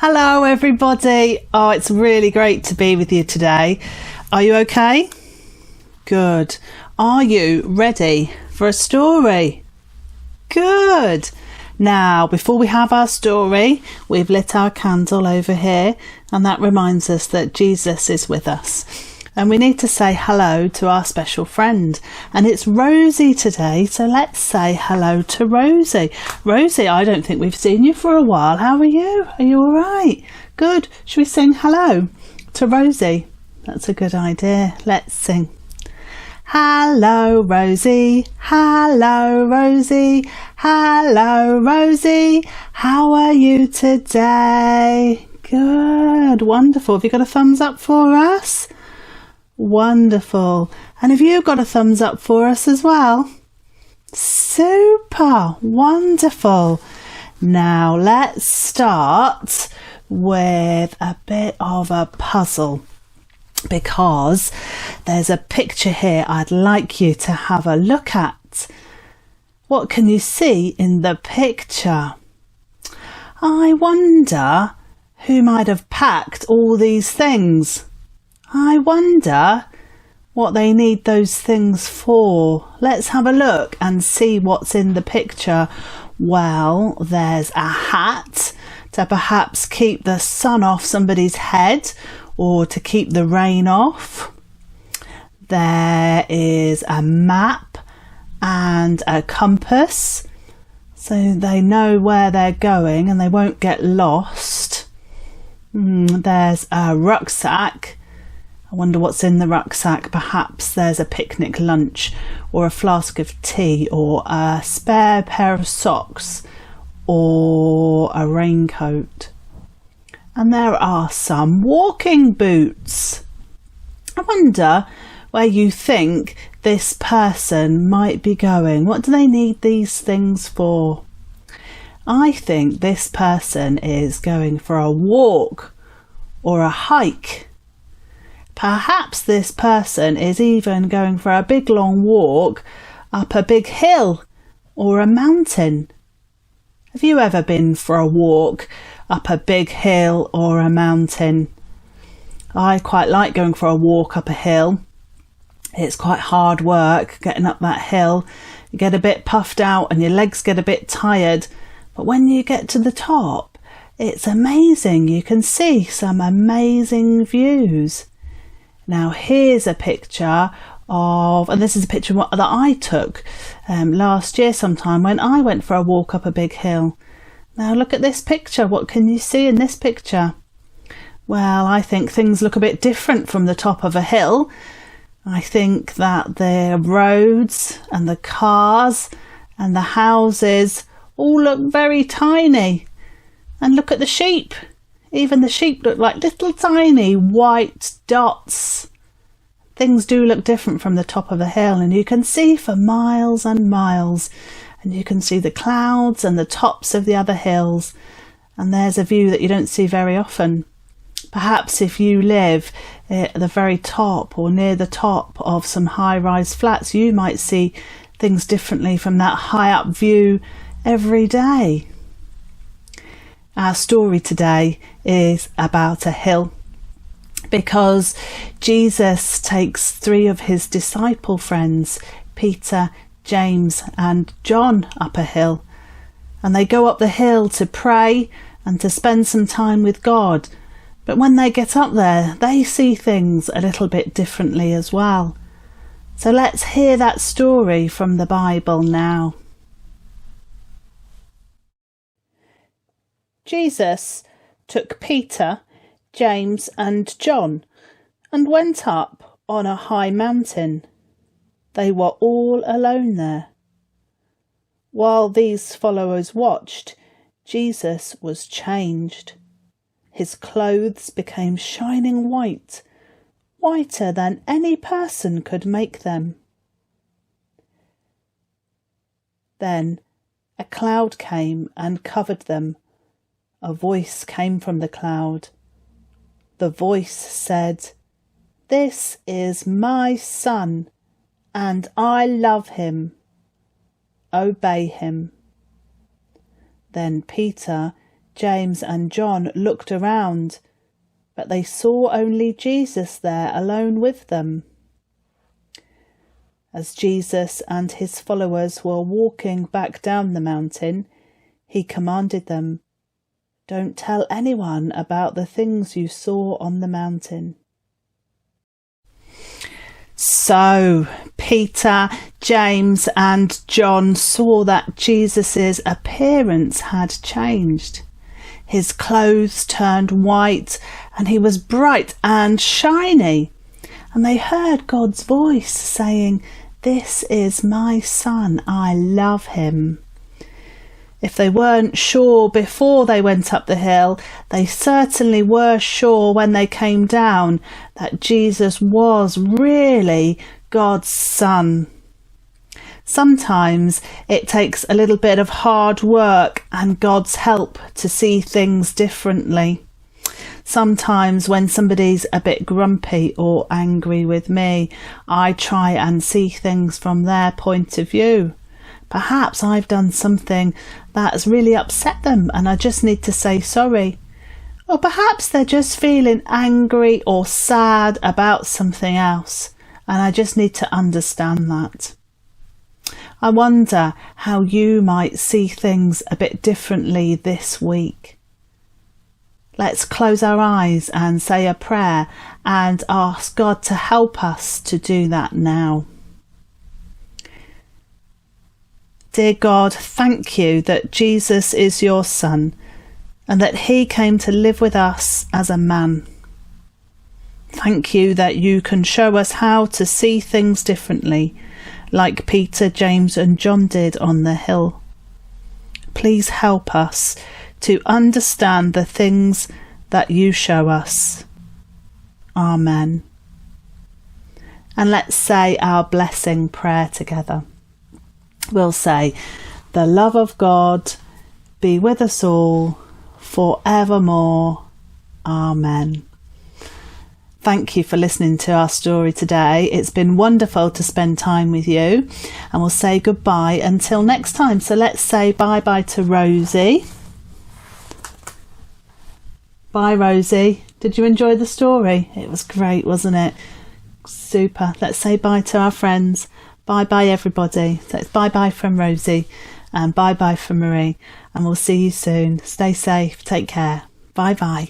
Hello everybody. Oh, it's really great to be with you today. Are you okay? Good. Are you ready for a story? Good. Now, before we have our story, we've lit our candle over here, and that reminds us that Jesus is with us. And we need to say hello to our special friend. And it's Rosie today, so let's say hello to Rosie. Rosie, I don't think we've seen you for a while. How are you? Are you all right? Good. Should we sing hello to Rosie? That's a good idea. Let's sing. Hello, Rosie. Hello, Rosie. Hello, Rosie. How are you today? Good. Wonderful. Have you got a thumbs up for us? Wonderful. And have you got a thumbs up for us as well? Super. Wonderful. Now let's start with a bit of a puzzle, because there's a picture here I'd like you to have a look at. What can you see in the picture? I wonder who might have packed all these things. I wonder what they need those things for. Let's have a look and see what's in the picture. Well, there's a hat to perhaps keep the sun off somebody's head or to keep the rain off. There is a map and a compass, so they know where they're going and they won't get lost. There's a rucksack. I wonder what's in the rucksack. Perhaps there's a picnic lunch or a flask of tea or a spare pair of socks or a raincoat. And there are some walking boots. I wonder where you think this person might be going. What do they need these things for? I think this person is going for a walk or a hike. Perhaps this person is even going for a big long walk up a big hill or a mountain. Have you ever been for a walk up a big hill or a mountain? I quite like going for a walk up a hill. It's quite hard work getting up that hill. You get a bit puffed out and your legs get a bit tired. But when you get to the top, it's amazing. You can see some amazing views. Now here's a picture of, and this is a picture that I took last year sometime when I went for a walk up a big hill. Now look at this picture. What can you see in this picture? Well, I think things look a bit different from the top of a hill. I think that the roads and the cars and the houses all look very tiny. And look at the sheep. Even the sheep look like little tiny white dots. Things do look different from the top of a hill, and you can see for miles and miles. And you can see the clouds and the tops of the other hills. And there's a view that you don't see very often. Perhaps if you live at the very top or near the top of some high-rise flats, you might see things differently from that high-up view every day. Our story today is about a hill, because Jesus takes three of his disciple friends, Peter, James and John, up a hill, and they go up the hill to pray and to spend some time with God. But when they get up there, they see things a little bit differently as well. So let's hear that story from the Bible now. Jesus took Peter, James and John and went up on a high mountain. They were all alone there. While these followers watched, Jesus was changed. His clothes became shining white, whiter than any person could make them. Then a cloud came and covered them. A voice came from the cloud. The voice said, "This is my son, and I love him. Obey him." Then Peter, James and John looked around, but they saw only Jesus there alone with them. As Jesus and his followers were walking back down the mountain, he commanded them, "Don't tell anyone about the things you saw on the mountain." So Peter, James and John saw that Jesus' appearance had changed. His clothes turned white and he was bright and shiny. And they heard God's voice saying, "This is my son, I love him." If they weren't sure before they went up the hill, they certainly were sure when they came down that Jesus was really God's son. Sometimes it takes a little bit of hard work and God's help to see things differently. Sometimes when somebody's a bit grumpy or angry with me, I try and see things from their point of view. Perhaps I've done something that's really upset them and I just need to say sorry. Or perhaps they're just feeling angry or sad about something else and I just need to understand that. I wonder how you might see things a bit differently this week. Let's close our eyes and say a prayer and ask God to help us to do that now. Dear God, thank you that Jesus is your Son and that he came to live with us as a man. Thank you that you can show us how to see things differently, like Peter, James and John did on the hill. Please help us to understand the things that you show us. Amen. And let's say our blessing prayer together. We'll say, "The love of God be with us all forevermore. Amen." Thank you for listening to our story today. It's been wonderful to spend time with you, and we'll say goodbye until next time. So let's say bye-bye to Rosie. Bye, Rosie. Did you enjoy the story? It was great, wasn't it? Super. Let's say bye to our friends. Bye-bye, everybody. So it's bye-bye from Rosie and bye-bye from Marie. And we'll see you soon. Stay safe. Take care. Bye-bye.